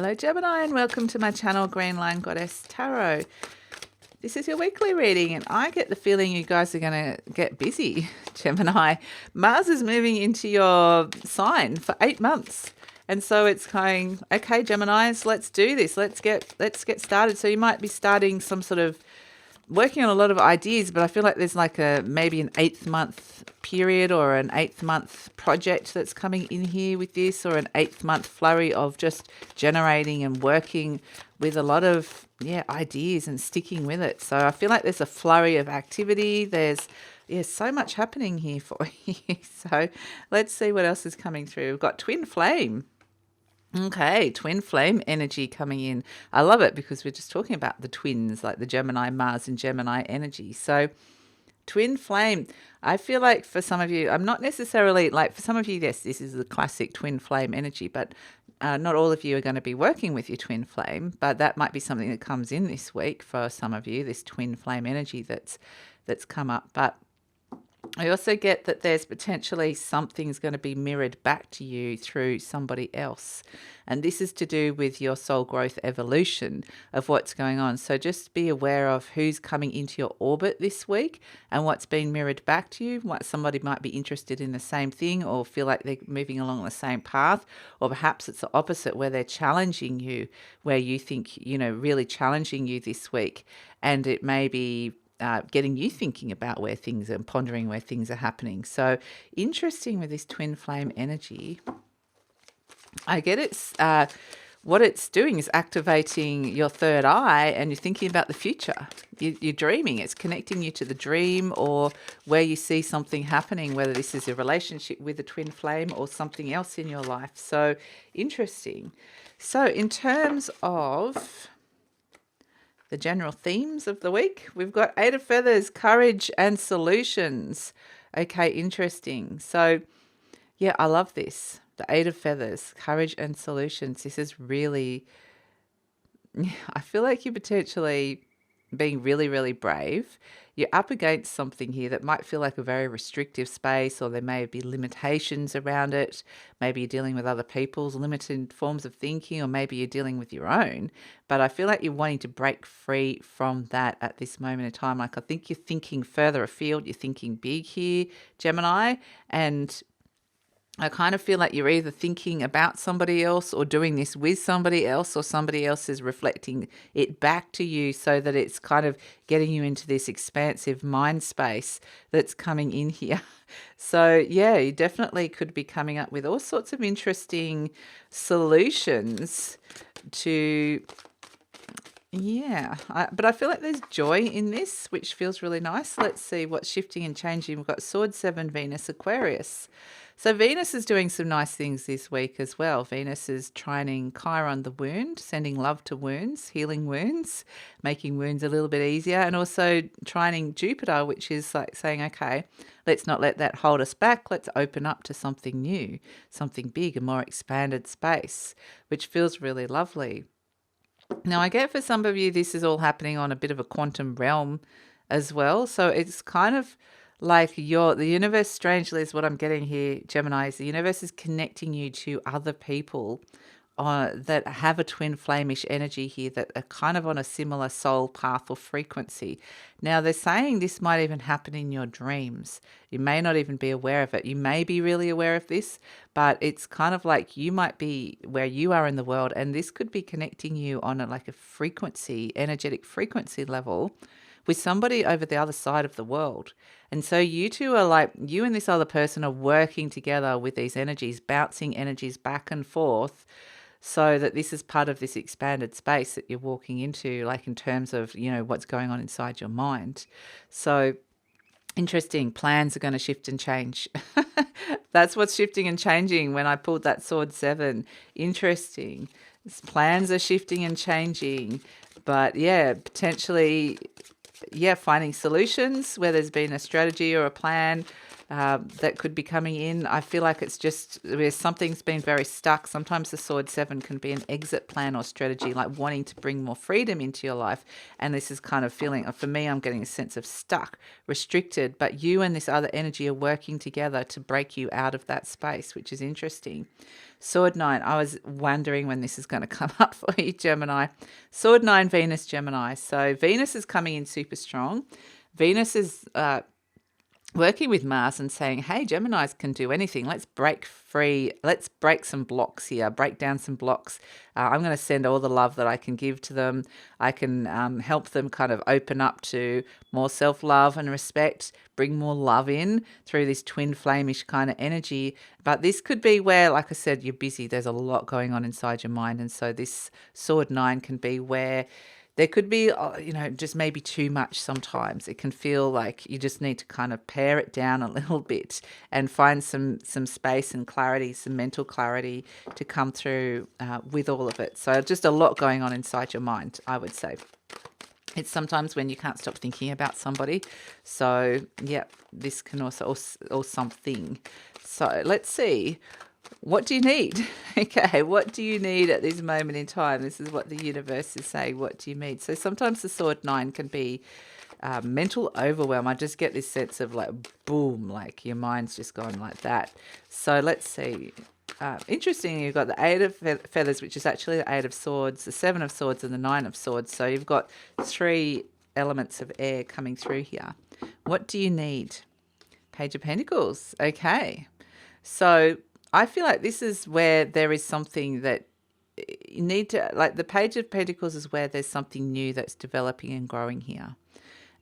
Hello Gemini and welcome to my channel GreenLion Goddess Tarot. This is your weekly reading and I get the feeling you guys are going to get busy, Gemini. Mars is moving into your sign for 8 months. And so it's going, okay, Geminis, let's do this. Let's get started. So you might be starting some sort of working on a lot of ideas, but I feel like there's like maybe an 8th month period or an 8th month project that's coming in here with this, or an 8th month flurry of just generating and working with a lot of ideas and sticking with it. So I feel like there's a flurry of activity. There's so much happening here for you. So let's see what else is coming through. We've got twin flame. Okay, twin flame energy coming in. I love it because we're just talking about the twins, like the Gemini, Mars and Gemini energy. So twin flame, I feel like for some of you, I'm not necessarily like for some of you, yes, this is the classic twin flame energy, but not all of you are going to be working with your twin flame, but that might be something that comes in this week for some of you, this twin flame energy that's come up. But I also get that there's potentially something's going to be mirrored back to you through somebody else. And this is to do with your soul growth evolution of what's going on. So just be aware of who's coming into your orbit this week and what's being mirrored back to you. What somebody might be interested in the same thing or feel like they're moving along the same path. Or perhaps it's the opposite where they're challenging you, where you think, really challenging you this week. And it may be getting you thinking about where things are and pondering where things are happening. So interesting with this twin flame energy. I get it's what it's doing is activating your third eye and you're thinking about the future. You're dreaming. It's connecting you to the dream or where you see something happening, whether this is a relationship with a twin flame or something else in your life. So interesting. So in terms of the general themes of the week, we've got 8 of Feathers, courage and solutions. Okay, interesting. So yeah, I love this. The 8 of Feathers, courage and solutions. This is really, I feel like you're potentially being really, really brave. You're up against something here that might feel like a very restrictive space, or there may be limitations around it. Maybe you're dealing with other people's limited forms of thinking, or maybe you're dealing with your own. But I feel like you're wanting to break free from that at this moment in time. Like I think you're thinking further afield. You're thinking big here, Gemini, and I kind of feel like you're either thinking about somebody else or doing this with somebody else, or somebody else is reflecting it back to you so that it's kind of getting you into this expansive mind space that's coming in here. So yeah, you definitely could be coming up with all sorts of interesting solutions to, but I feel like there's joy in this, which feels really nice. Let's see what's shifting and changing. We've got Sword 7, Venus, Aquarius. So Venus is doing some nice things this week as well. Venus is trining Chiron the wound, sending love to wounds, healing wounds, making wounds a little bit easier, and also trining Jupiter, which is like saying, okay, let's not let that hold us back. Let's open up to something new, something big, a more expanded space, which feels really lovely. Now, I get for some of you, this is all happening on a bit of a quantum realm as well. So it's kind of like the universe, strangely, is what I'm getting here, Gemini, is the universe is connecting you to other people that have a twin flamish energy here that are kind of on a similar soul path or frequency. Now, they're saying this might even happen in your dreams. You may not even be aware of it. You may be really aware of this, but it's kind of like you might be where you are in the world, and this could be connecting you on like a frequency, energetic frequency level with somebody over the other side of the world. And so you two are like, you and this other person are working together with these energies, bouncing energies back and forth, so that this is part of this expanded space that you're walking into, like in terms of, what's going on inside your mind. So interesting. Plans are going to shift and change. That's what's shifting and changing when I pulled that Sword 7. Interesting. Plans are shifting and changing. But yeah, potentially, finding solutions where there's been a strategy or a plan that could be coming in. I feel like it's just where something's been very stuck. Sometimes the Sword 7 can be an exit plan or strategy, like wanting to bring more freedom into your life. And this is kind of feeling, for me, I'm getting a sense of stuck, restricted, but you and this other energy are working together to break you out of that space, which is interesting. Sword 9, I was wondering when this is going to come up for you, Gemini. Sword 9, Venus, Gemini. So Venus is coming in super strong. Venus is working with Mars and saying, hey, Geminis can do anything. Let's break free. Let's break some blocks here, break down some blocks. I'm going to send all the love that I can give to them. I can help them kind of open up to more self-love and respect, bring more love in through this twin flame-ish kind of energy. But this could be where, like I said, you're busy. There's a lot going on inside your mind. And so this Sword 9 can be where there could be, just maybe too much sometimes. It can feel like you just need to kind of pare it down a little bit and find some space and clarity, some mental clarity to come through with all of it. So just a lot going on inside your mind, I would say. It's sometimes when you can't stop thinking about somebody. So, yeah, this can also, or something. So let's see. What do you need? Okay, what do you need at this moment in time? This is what the universe is saying. What do you need? So sometimes the Sword 9 can be mental overwhelm. I just get this sense of like, boom, like your mind's just gone like that. So let's see. Interesting, you've got the 8 of feathers, which is actually the 8 of swords, the 7 of swords, and the 9 of swords. So you've got 3 elements of air coming through here. What do you need? Page of Pentacles. Okay. So I feel like this is where there is something that you need to, like the Page of Pentacles is where there's something new that's developing and growing here.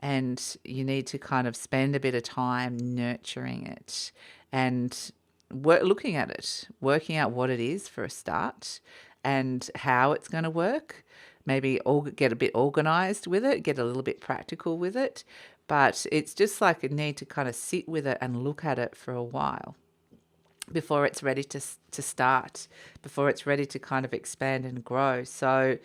And you need to kind of spend a bit of time nurturing it and looking at it, working out what it is for a start and how it's going to work. Maybe get a bit organized with it, get a little bit practical with it. But it's just like a need to kind of sit with it and look at it for a while before it's ready to start, before it's ready to kind of expand and grow. So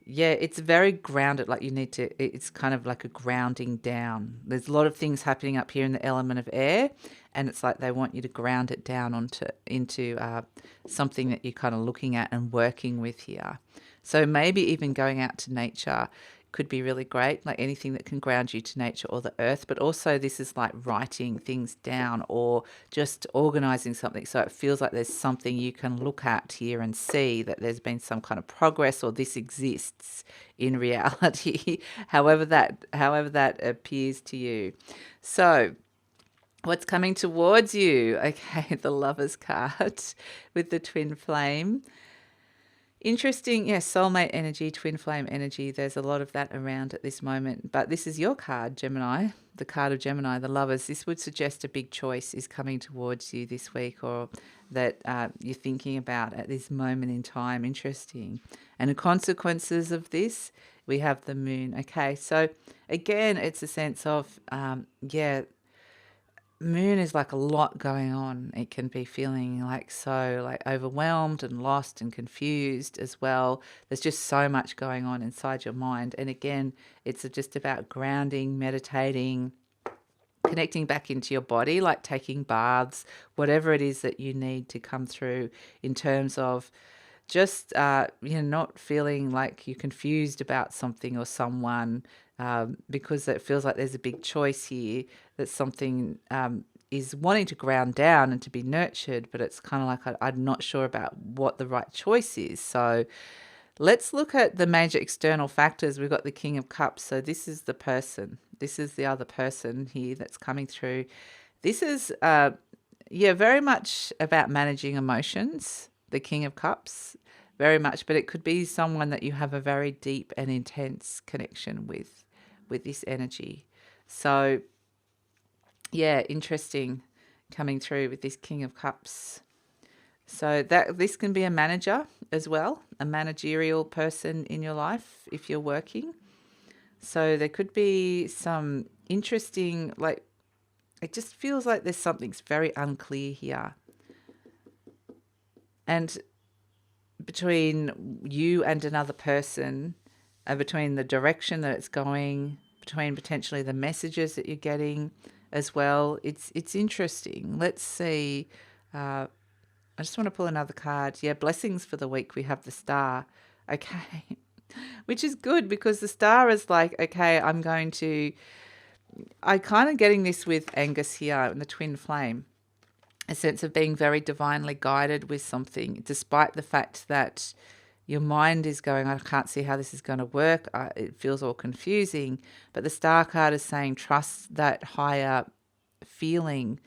yeah, it's very grounded. Like it's kind of like a grounding down. There's a lot of things happening up here in the element of air, and it's like they want you to ground it down into something that you're kind of looking at and working with here. So maybe even going out to nature could be really great, like anything that can ground you to nature or the earth. But also this is like writing things down or just organizing something so it feels like there's something you can look at here and see that there's been some kind of progress or this exists in reality, however that appears to you. So what's coming towards you? Okay, the Lover's card with the twin flame. Interesting, yes, soulmate energy, twin flame energy. There's a lot of that around at this moment. But this is your card, Gemini, the card of Gemini, the Lovers. This would suggest a big choice is coming towards you this week or that you're thinking about at this moment in time. Interesting. And the consequences of this, we have the Moon. Okay, so again, it's a sense of, Moon is like a lot going on. It can be feeling like so like overwhelmed and lost and confused as well. There's just so much going on inside your mind. And again, it's just about grounding, meditating, connecting back into your body, like taking baths, whatever it is that you need to come through in terms of just not feeling like you're confused about something or someone, because it feels like there's a big choice here that something is wanting to ground down and to be nurtured, but it's kind of like I'm not sure about what the right choice is. So let's look at the major external factors. We've got the King of Cups. So this is the person. This is the other person here that's coming through. This is, very much about managing emotions, the King of Cups, very much. But it could be someone that you have a very deep and intense connection with this energy. So, yeah, interesting coming through with this King of Cups. So that this can be a manager as well, a managerial person in your life if you're working. So there could be some interesting, like, it just feels like there's something's very unclear here. And between you and another person, between the direction that it's going, between potentially the messages that you're getting, as well. It's interesting. Let's see. I just want to pull another card. Yeah, blessings for the week. We have the Star. Okay. Which is good because the Star is like, okay, I'm kind of getting this with Angus here and the twin flame. A sense of being very divinely guided with something, despite the fact that your mind is going, I can't see how this is going to work. It feels all confusing. But the Star card is saying, trust that higher feeling,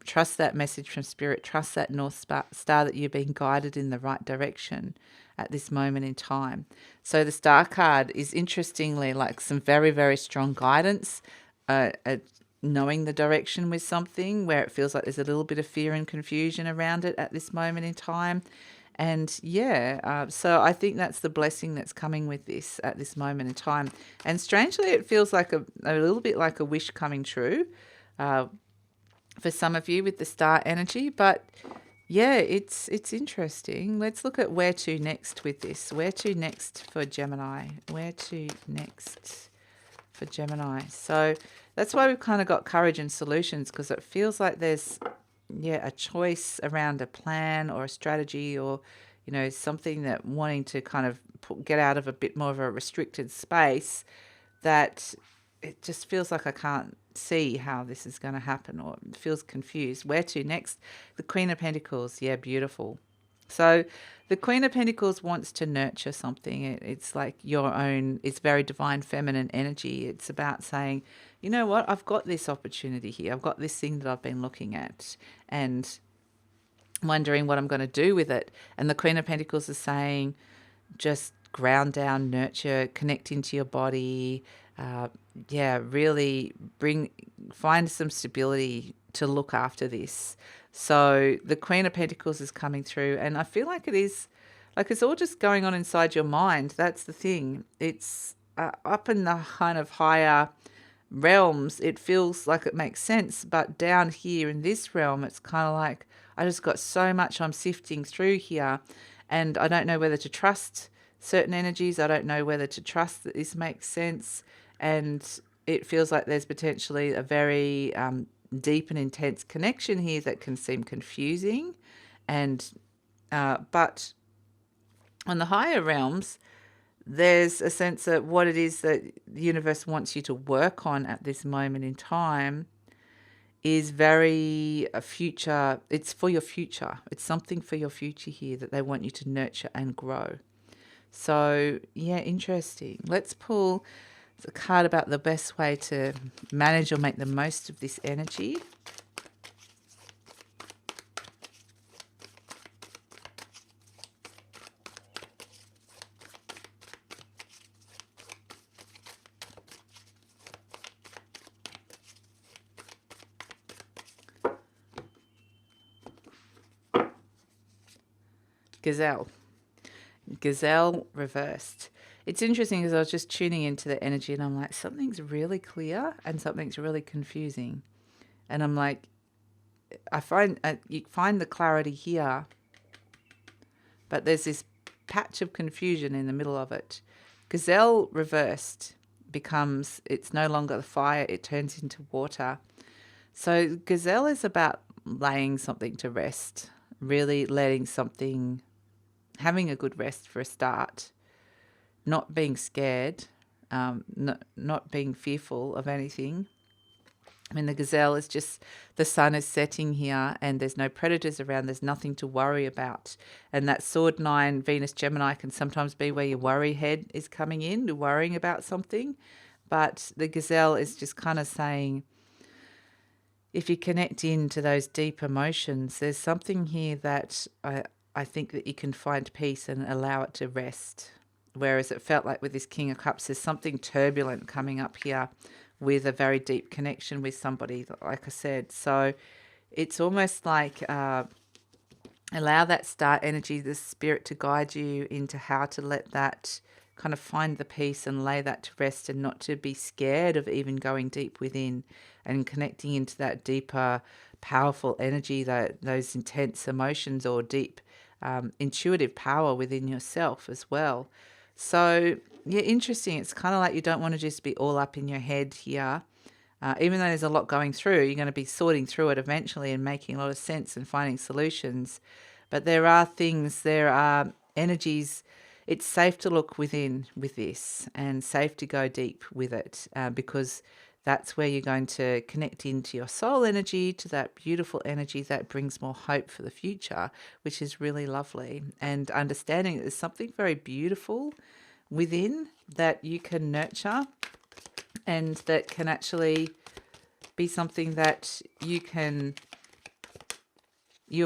trust that message from Spirit, trust that North Star that you're being guided in the right direction at this moment in time. So the Star card is interestingly like some very, very strong guidance, knowing the direction with something where it feels like there's a little bit of fear and confusion around it at this moment in time. And so I think that's the blessing that's coming with this at this moment in time. And strangely, it feels like a little bit like a wish coming true for some of you with the Star energy. But yeah, it's interesting. Let's look at where to next with this. Where to next for Gemini? Where to next for Gemini? So that's why we've kind of got courage and solutions, because it feels like there's a choice around a plan or a strategy, or something that wanting to kind of get out of a bit more of a restricted space, that it just feels like I can't see how this is going to happen, or it feels confused. Where to next? The Queen of Pentacles. Yeah, beautiful. So the Queen of Pentacles wants to nurture something. It's like your own, it's very divine feminine energy. It's about saying, you know what, I've got this opportunity here. I've got this thing that I've been looking at and wondering what I'm going to do with it. And the Queen of Pentacles is saying, just ground down, nurture, connect into your body. Really find some stability to look after this. So the Queen of Pentacles is coming through, and I feel like it's all just going on inside your mind. That's the thing. It's up in the kind of higher realms, it feels like it makes sense, but down here in this realm, it's kind of like, I just got so much I'm sifting through here, and I don't know whether to trust certain energies. I don't know whether to trust that this makes sense, and it feels like there's potentially a very deep and intense connection here that can seem confusing, and but on the higher realms, there's a sense of what it is that the universe wants you to work on at this moment in time is very a future. It's for your future. It's something for your future here that they want you to nurture and grow. So yeah, interesting. Let's pull a card about the best way to manage or make the most of this energy. Gazelle reversed. It's interesting because I was just tuning into the energy and I'm like, something's really clear and something's really confusing. And I'm like, you find the clarity here, but there's this patch of confusion in the middle of it. Gazelle reversed becomes, it's no longer the fire, it turns into water. So Gazelle is about laying something to rest, really letting something, having a good rest for a start, not being scared, not being fearful of anything. I mean, the Gazelle is just, the sun is setting here and there's no predators around. There's nothing to worry about. And that sword 9 Venus Gemini can sometimes be where your worry head is coming in, to worrying about something. But the Gazelle is just kind of saying, if you connect into those deep emotions, there's something here that I think that you can find peace and allow it to rest. Whereas it felt like with this King of Cups, there's something turbulent coming up here with a very deep connection with somebody, like I said. So it's almost like allow that star energy, the spirit, to guide you into how to let that kind of find the peace and lay that to rest, and not to be scared of even going deep within and connecting into that deeper, powerful energy, those intense emotions or deep intuitive power within yourself as well. So yeah, interesting. It's kind of like you don't want to just be all up in your head here. Even though there's a lot going through, you're going to be sorting through it eventually and making a lot of sense and finding solutions. But there are things, there are energies. It's safe to look within with this and safe to go deep with it, because that's where you're going to connect into your soul energy, to that beautiful energy that brings more hope for the future, which is really lovely. And understanding that there's something very beautiful within that you can nurture, and that can actually be something that you've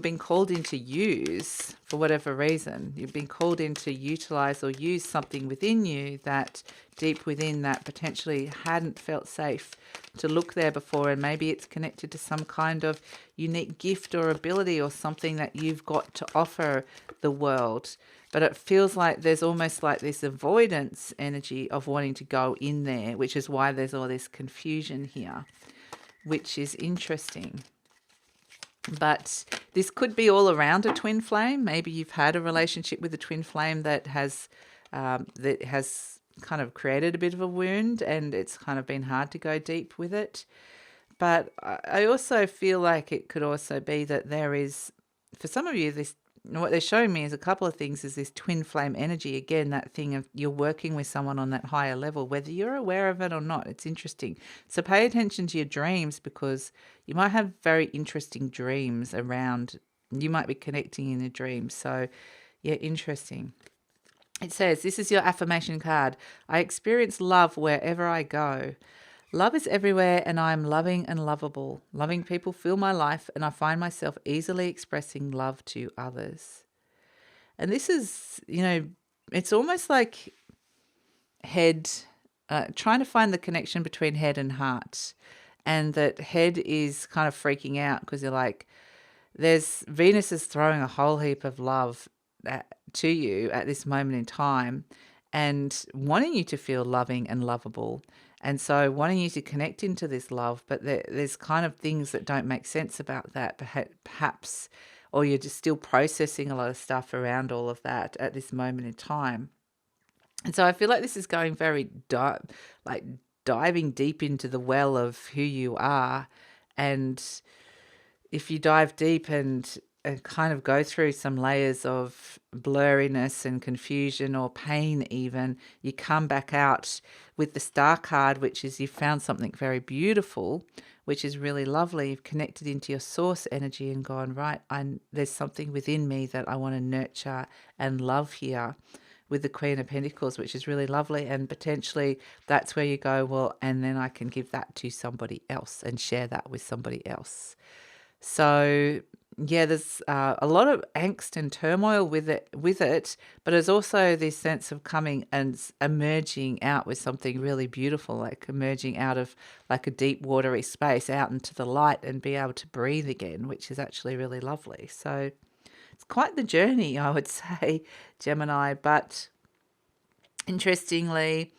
been called in to use for whatever reason. You've been called in to utilize or use something within you that deep within that potentially hadn't felt safe to look there before. And maybe it's connected to some kind of unique gift or ability or something that you've got to offer the world. But it feels like there's almost like this avoidance energy of wanting to go in there, which is why there's all this confusion here, which is interesting. But this could be all around a twin flame. Maybe you've had a relationship with a twin flame that has kind of created a bit of a wound, and it's kind of been hard to go deep with it. But I also feel like it could also be that there is, for some of you, this, what they're showing me is a couple of things, is this twin flame energy. Again, that thing of you're working with someone on that higher level, whether you're aware of it or not. It's interesting. So pay attention to your dreams, because you might have very interesting dreams around, you might be connecting in a dream. So yeah, interesting. It says, this is your affirmation card. I experience love wherever I go. Love is everywhere, and I am loving and lovable. Loving people fill my life, and I find myself easily expressing love to others. And this is, it's almost like head, trying to find the connection between head and heart. And that head is kind of freaking out because you're like, Venus is throwing a whole heap of love to you at this moment in time, and wanting you to feel loving and lovable. And so wanting you to connect into this love, but there's kind of things that don't make sense about that, perhaps, or you're just still processing a lot of stuff around all of that at this moment in time. And so I feel like this is going very diving deep into the well of who you are. And if you dive deep and kind of go through some layers of blurriness and confusion or pain even, you come back out with the Star card, which is you've found something very beautiful, which is really lovely. You've connected into your source energy and gone, right, there's something within me that I want to nurture and love here, with the Queen of Pentacles, which is really lovely. And potentially that's where you go, well, and then I can give that to somebody else and share that with somebody else. So yeah, there's a lot of angst and turmoil with it, but there's also this sense of coming and emerging out with something really beautiful, like emerging out of like a deep watery space out into the light and be able to breathe again, which is actually really lovely. So it's quite the journey, I would say, Gemini. But interestingly,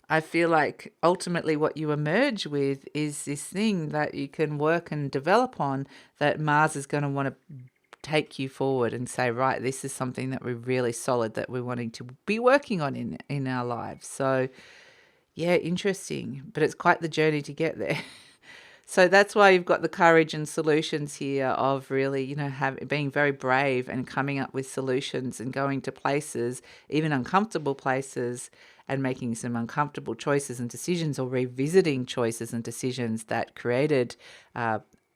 I feel like ultimately what you emerge with is this thing that you can work and develop on, that Mars is going to want to take you forward and say, right, this is something that we're really solid, that we're wanting to be working on in our lives. So yeah, interesting, but it's quite the journey to get there. So that's why you've got the courage and solutions here of really, being very brave and coming up with solutions and going to places, even uncomfortable places, and making some uncomfortable choices and decisions, or revisiting choices and decisions that created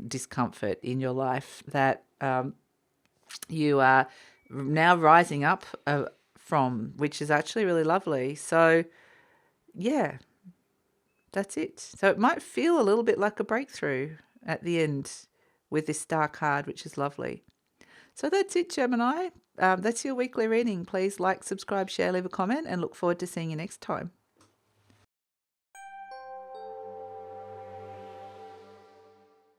discomfort in your life, that you are now rising up from, which is actually really lovely. So yeah, that's it. So it might feel a little bit like a breakthrough at the end with this Star card, which is lovely. So that's it, Gemini. That's your weekly reading. Please like, subscribe, share, leave a comment, and look forward to seeing you next time.